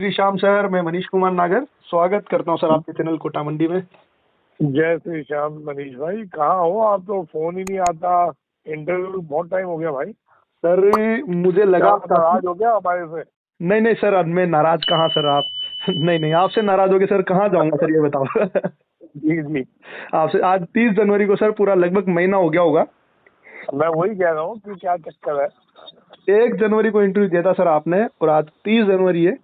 Shri Shyam sir, मैं मनीष कुमार नागर स्वागत करता हूं सर आपके चैनल कोटा मंडी में। जय श्री श्याम। मनीष भाई कहाँ हो आप? तो फोन ही नहीं आता। इंटरव्यू बहुत टाइम हो गया भाई। सर मुझे लगा आप नाराज हो गया हमारे से? नहीं नहीं सर, अब मैं नाराज कहाँ सर आप नहीं नहीं, आपसे नाराज हो गए सर, कहाँ जाऊंगा सर, ये बताओ जी जी। आपसे आज 30 जनवरी को सर पूरा लगभग महीना हो गया होगा। मैं वही कह रहा हूँ कि क्या चक्कर है। 1 जनवरी को इंटरव्यू दिया था सर आपने, और आज 30 जनवरी है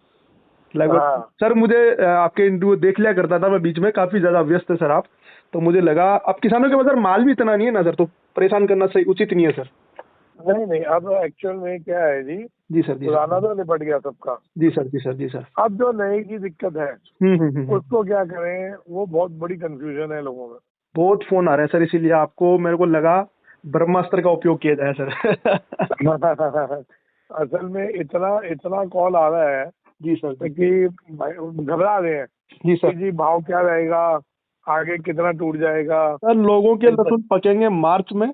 लगभग। हाँ सर मुझे आपके इंटरव्यू देख लिया करता था मैं, बीच में काफी ज्यादा व्यस्त है सर आप, तो मुझे लगा अब किसानों के पास सर माल भी इतना नहीं है ना सर, तो परेशान करना सही उचित नहीं है सर। नहीं नहीं, अब एक्चुअल में क्या है जी, जी सर, जी पुराना सर, तो निपट गया सबका। जी सर, जी सर, जी सर। अब जो नए की दिक्कत है हम्म। उसको क्या करें, वो बहुत बड़ी कंफ्यूजन है लोगों में। बहुत फोन आ रहे हैं सर, इसीलिए आपको मेरे को लगा ब्रह्मास्त्र का उपयोग किया जाए सर असल में इतना इतना कॉल आ रहा है जी सर, जी कि भाई घबरा रहे हैं जी कि सर। जी भाव क्या रहेगा, आगे कितना टूट जाएगा। सर लोगों के लहसुन पकेंगे मार्च में,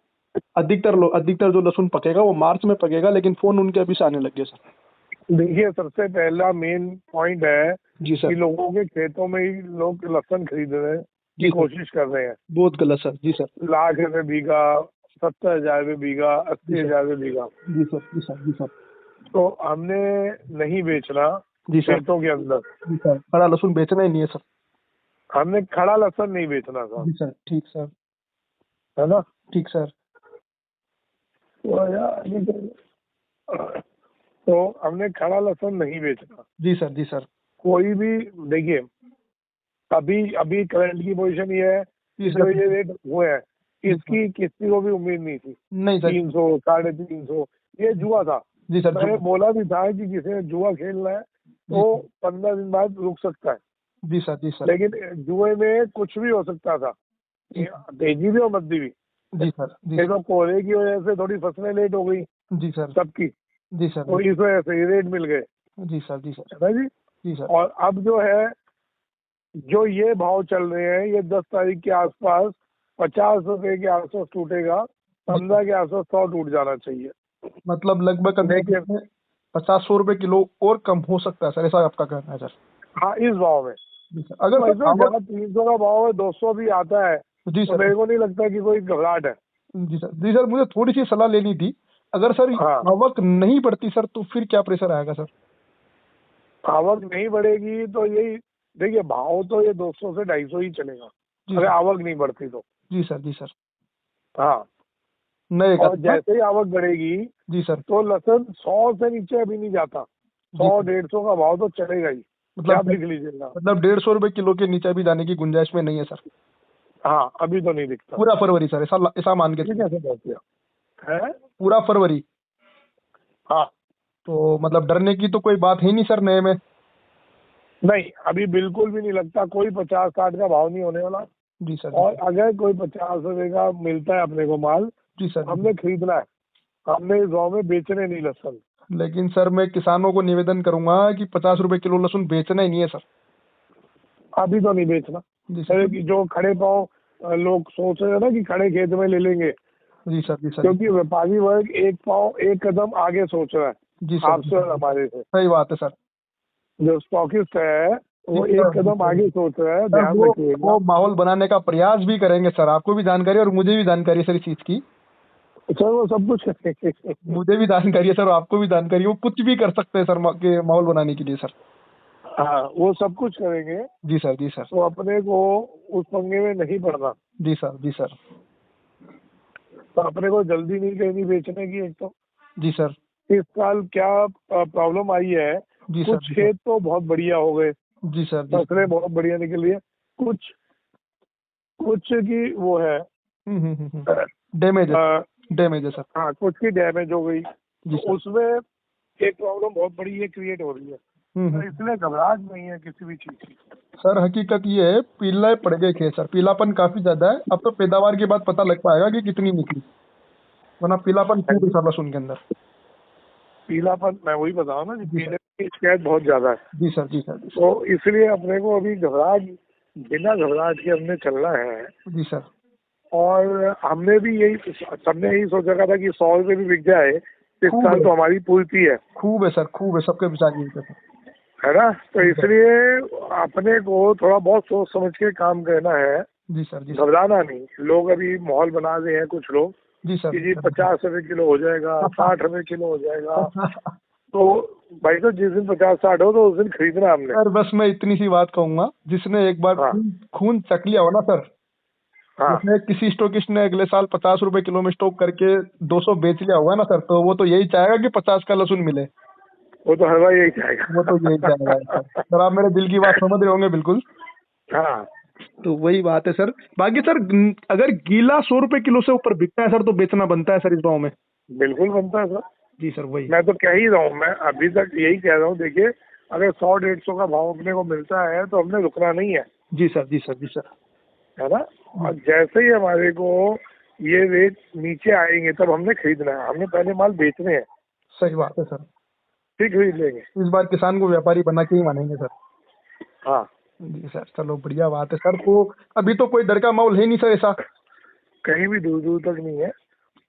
अधिकतर जो लहसुन पकेगा वो मार्च में पकेगा, लेकिन फोन उनके अभी से आने लग गए सर। देखिए, सबसे पहला मेन पॉइंट है जी कि सर। लोगों के खेतों में ही लोग लहसुन खरीदने की जी सर, कोशिश कर रहे हैं। बहुत गलत सर। जी सर, 1,00,000 रुपए बीघा, 70,000 रुपए बीघा, जी सर, 80,000 रुपए बीघा। जी सर, जी सर, जी सर, तो हमने नहीं बेचना जी सर, खेतों के अंदर। जी सर। हरा लहसुन बेचना ही नहीं है सर। हमने खड़ा लहसुन नहीं बेचना था, जी सर, ठीक सर, है ना। ठीक सर। तो यार तो हमने खड़ा लहसुन नहीं बेचना। जी सर, जी सर, कोई भी देखिए, अभी अभी करंट की पोजीशन ये है जी कि जो सर, ये रेट हुए हैं, जी सर। इसकी किसी को भी उम्मीद नहीं थी। नहीं सर। 300, 350, ये जुआ था। जी सर, मैंने बोला भी था कि किसी ने जुआ खेलना है जी तो सर, 15 दिन बाद रुक सकता है, जी सर, जी सर, लेकिन जुए में कुछ भी हो सकता था, जी तेजी भी और मंदी भी। जी सर, जी ये सर, तो कोहरे की वजह से थोड़ी फसलें लेट हो गई जी सर, सबकी, जी सर, तो इस वजह से ये रेट मिल गए, जी सर, जी सर, है ना जी। जी सर, और अब जो है, जो ये भाव चल रहे हैं, ये 10 तारीख के आसपास 50 रुपए के आसपास टूटेगा, 15 के आसपास 100 टूट जाना चाहिए। मतलब लगभग अभी लेकिन 50-100 रुपए किलो और कम हो सकता है सर, ऐसा आपका कहना है सर? हाँ, इस भाव में जी सर। अगर तो सर ऐसा आवक। जहाँ 300 का भाव है 200 भी आता है, जी तो सर, मेरे को नहीं लगता कि कोई घबराहट है। जी सर, जी सर, मुझे थोड़ी सी सलाह लेनी थी। अगर सर हाँ, आवक नहीं बढ़ती सर, तो फिर क्या प्रेशर आएगा सर? आवक नहीं बढ़ेगी तो यही, देखिए भाव तो ये 200 से 250 ही चलेगा जी अगर सर, आवक नहीं बढ़ती तो। जी सर, जी सर। हाँ, नए का और सर। जैसे ही आवक बढ़ेगी जी सर, तो लहसुन 100 से नीचे अभी नहीं जाता। जी 100, सर। 150 का भाव तो चलेगा ही, ये मतलब आप लिख लीजिएगा। मतलब 150 रुपए किलो के नीचे भी जाने की गुंजाइश में नहीं है सर? हाँ, अभी तो नहीं दिखता। पूरा फरवरी सर, ऐसा ऐसा मान के ये चलिए। कैसे पहुंच गया है? पूरा फरवरी। हाँ, तो मतलब डरने की तो कोई बात ही नहीं सर नए में? नहीं अभी बिल्कुल भी नहीं लगता, कोई 50-60 का भाव नहीं होने वाला। जी सर, और अगर कोई 50 रुपए का मिलता है अपने को माल, जी सर, तो हमने खरीदना है, हमने इस भाव में बेचने नहीं लहसुन। लेकिन सर मैं किसानों को निवेदन करूंगा कि 50 रुपए किलो लहसुन बेचना ही नहीं है सर। अभी तो नहीं बेचना। जी सर, अरे कि जो खड़े पाँव लोग सोच रहे हैं ना कि खड़े खेत में ले लेंगे, जी सर, जी सर, क्योंकि व्यापारी वर्ग एक पाँव एक कदम आगे सोच रहा है जी सर, जी आपसे और सर, हमारे से। सही बात है सर। जो स्टॉकिस्ट है वो जी एक सर, जी कदम सर, आगे सोच रहा है, सर ध्यान रखिएगा। वो माहौल बनाने का प्रयास भी करेंगे सर, आपको भी जानकारी है और मुझे भी जानकारी है सर इस चीज की। सर वो सब कुछ करेंगे। मुझे भी जानकारी है सर, आपको भी जानकारी है, वो कुछ भी कर सकते हैं सर के माहौल बनाने के लिए सर। हाँ, वो सब कुछ करेंगे। जी सर, जी सर, तो अपने को उस पंगे में नहीं पड़ना। जी सर, जी सर, तो अपने को जल्दी नहीं करनी बेचने की। एक तो जी सर, इस साल क्या प्रॉब्लम आई है, जी सर, कुछ जी सर, खेत तो बहुत बढ़िया हो गए, जी सर, जी सर। फसलें बहुत बढ़िया निकली है। कुछ कुछ की वो है, डैमेज है अ, सर, डैमेज है सर। हाँ कुछ की डैमेज हो गई, जी तो सर। उसमें एक प्रॉब्लम बहुत बड़ी ये क्रिएट हो रही है। तो इसलिए घबराहट नहीं है किसी भी चीज की। सर हकीकत ये है, पीले पड़ गए खेत सर, पीलापन काफी ज्यादा है। अब तो पैदावार के बाद पता लग पाएगा कि कितनी निकली, वरना पीलापन हाँ खूब है जी, सर लहसुन के अंदर। पीलापन मैं वही बताऊँ ना कि जी सर, पीले की शिकायत बहुत ज्यादा है। जी सर, जी सर, जी सर, तो इसलिए अपने को अभी घबराहट, बिना घबराहट के हमने चलना है। जी सर, और हमने भी यही, सबने यही सोचा था कि 100 रुपये भी बिक जाए इस खूब साल है, तो हमारी पूर्ति है। खूब है सर, खूब है, सबके विचार यही थे सर। है ना। तो इसलिए अपने को थोड़ा बहुत सोच समझ के काम करना है, जी सर, जी सर, घबराना नहीं। लोग अभी माहौल बना रहे हैं कुछ लोग जी सर, कि जी जी सर। 50 रुपए किलो हो जाएगा, 60 रुपए किलो हो जाएगा। तो भाई तो जिस दिन 50-60 हो तो उस दिन खरीदना हमने। सर बस मैं इतनी सी बात कहूंगा, जिसने एक बार हाँ खून खून चख लिया हो ना सर, हाँ, जैसे किसी स्टॉकिस्ट ने अगले साल 50 रुपए किलो में स्टॉक करके 200 बेच लिया होगा ना सर, तो वो तो यही चाहेगा कि 50 का लहसुन मिले। वो तो हलवा यही वो तो यही चाहेगा सर। जाएगा। सर आप मेरे दिल की बात समझ रहे होंगे बिल्कुल। हाँ, तो वही बात है सर। बाकी सर अगर गीला 100 रुपए किलो से ऊपर बिकता है सर, तो बेचना बनता है सर इस भाव में। बिल्कुल बनता है सर। जी सर वही। मैं तो कह ही रहा हूँ, मैं अभी तक यही कह रहा हूँ। देखिए, अगर 100-150 का भाव अपने को मिलता है तो हमने रुकना नहीं है, जी सर, जी सर, जी सर। है ना। और जैसे ही हमारे को ये रेट नीचे आएंगे तब हमने खरीदना है। हमने पहले माल बेचने हैं, सही बात है सर। फिर खरीद लेंगे। इस बार किसान को व्यापारी बना के ही मानेंगे सर। हाँ, जी सर, चलो बढ़िया बात है सर। तो अभी तो कोई डर का माहौल है नहीं सर ऐसा। कहीं भी दूर दूर तक नहीं है।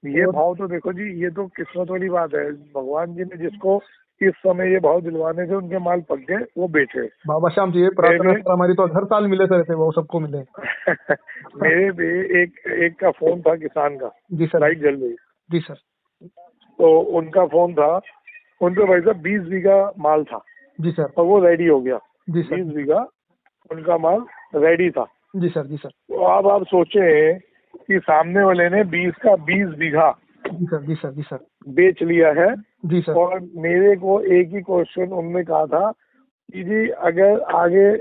ये और भाव तो देखो जी, ये तो किस्मत वाली बात है। भगवान जी ने जिसको इस समय ये भाव दिलवाने से उनके माल पक गए, वो बेचे। बाबा श्याम जी, ये प्रार्थना है सर हमारी, तो हर साल मिले सर ऐसे वो सबको मिले। मेरे भी एक का फोन था किसान का, जी सर, लाइट जल गई। जी सर, तो उनका फोन था, उनके भाई साहब 20 बीघा माल था जी सर, और वो रेडी हो गया। जी सर, 20 बीघा उनका माल रेडी था। जी सर, जी सर, तो अब आप सोचे कि सामने वाले ने 20 का 20 बीघा जी सर, जी सर, जी सर, बेच लिया है। जी सर, और मेरे को एक ही क्वेश्चन उन्होंने कहा था कि जी अगर आगे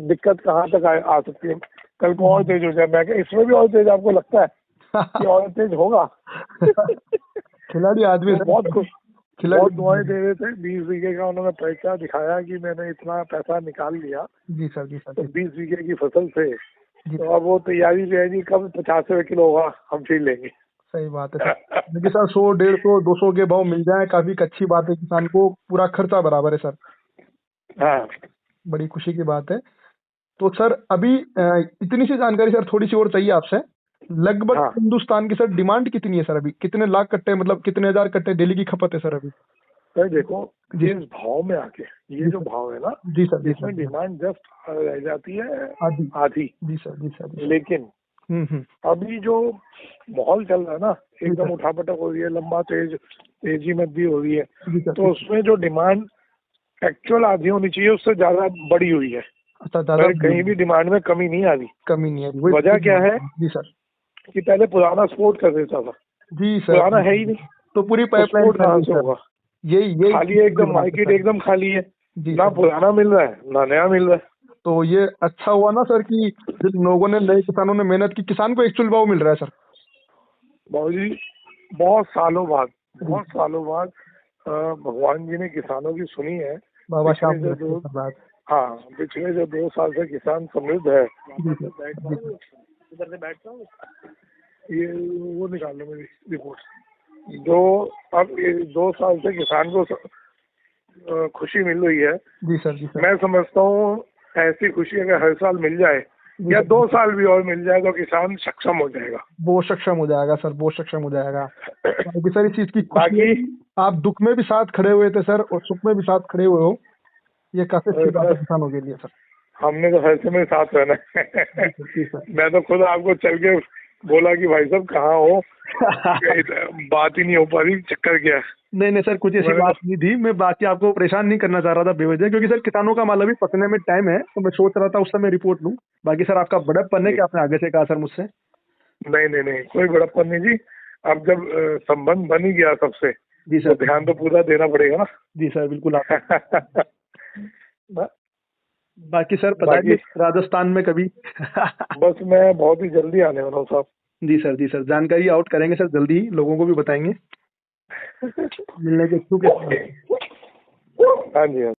दिक्कत कहाँ तक आ सकती है, कल को और तेज हो जाए। मैं इसमें भी और तेज आपको लगता है कि और तेज होगा? खिलाड़ी आदमी वो सर, बहुत खुश, खिलाड़ी। बहुत दुआएं दे रहे थे। 20 बीघे का उन्होंने पैसा दिखाया कि मैंने इतना पैसा निकाल लिया जी सर, जी सर, तो जी 20 बीघे की फसल से। जी, तो अब वो तैयारी जो है जी, कब 50 रुपए किलो होगा हम फिर लेंगे। सही बात है सर। देखिए सर, 100, 150, 200 के भाव मिल जाए काफी अच्छी बात है, किसान को पूरा खर्चा बराबर है सर। हाँ बड़ी खुशी की बात है। तो सर अभी इतनी सी जानकारी सर थोड़ी सी और चाहिए आपसे। लगभग हाँ, हिंदुस्तान की सर डिमांड कितनी है सर अभी? कितने लाख कट्टे, मतलब कितने हजार कट्टे डेली की खपत है सर अभी? तो देखो, जी इस सर, भाव में आके ये जी जो सर, भाव है ना, जी सर, जी सर, इसमें जी सर, डिमांड जस्ट रह जाती है आदि, आधी। जी सर, जी सर, जी सर। लेकिन अभी जो माहौल चल रहा है ना, जी एकदम सर, उठापटक हो रही है, लंबा तेजी मद्दी हो रही है। जी सर, तो उसमें जो डिमांड एक्चुअल आधी होनी चाहिए उससे ज्यादा बढ़ी हुई है। अच्छा दादा, पर कहीं भी डिमांड में कमी नहीं आ रही। कमी नहीं है वही। वजह क्या है जी सर, कि पहले पुराना सपोर्ट कर देता था, जी सर, पुराना है ही नहीं, तो पूरी तो पाइपलाइन सपोर्ट कहाँ खाली से सर। होगा? यही खाली है एकदम, बात है मार्केट सर। एकदम खाली है। जी ना सर, पुराना मिल रहा है ना नया मिल रहा है। तो ये अच्छा हुआ ना सर कि जिन लोगों ने, नए किसानों ने मेहनत की, किसान को एक्चुअल भाव मिल रहा है सर। बाबूजी, बहुत सालों बाद, जी, बहुत सालों बाद भगवान जी ने किसानों की सुनी है। बाबा पिछले श्याम जी जो रखे दो सर बात। हाँ, पिछले जो 2 साल से किसान समृद्ध है। जी सर, जी सर, इधर से बैठता हूँ, ये वो निकाल लो मेरी रिपोर्ट। जो अब ये 2 साल से किसान को खुशी मिल रही है, जी सर, जी सर, मैं समझता हूँ ऐसी खुशी अगर हर साल मिल जाए जी या सर। 2 साल भी और मिल जाए तो किसान सक्षम हो जाएगा। वो सक्षम हो जाएगा सर, वो सक्षम हो जाएगा। बाकी सर इस चीज की खुशी है बाकी कि आप दुख में भी साथ खड़े हुए थे सर, और सुख में भी साथ खड़े हुए हो। ये काफी अच्छी बात है सर, किसानों के लिए सर। हमने तो हर समय साथ रहना है। जी सर, जी सर। मैं तो खुद आपको चल के बोला कि भाई साहब कहाँ हो, बात ही नहीं हो पा रही, चक्कर क्या है। नहीं नहीं सर, कुछ ऐसी मैंने बात नहीं थी। मैं बाकी आपको परेशान नहीं करना चाह रहा था बेवजह, क्योंकि सर किसानों का माल अभी पकने में टाइम है, तो मैं सोच रहा था उस समय रिपोर्ट लूं। बाकी सर आपका बड़प्पन है कि आपने आगे से कहा सर मुझसे। नहीं नहीं नहीं, कोई बड़प्पन नहीं जी। अब जब संबंध बन ही गया सबसे, जी तो सर, ध्यान तो पूरा देना पड़ेगा ना। जी सर, बिल्कुल आप। ना? बाकी सर बाकी बताइए राजस्थान में कभी। बस मैं बहुत ही जल्दी आने वाला हूँ साहब। जी सर, जी सर, जानकारी आउट करेंगे सर, जल्दी ही लोगों को भी बताएंगे। मिलने के इच्छुक है। हाँ जी, हाँ।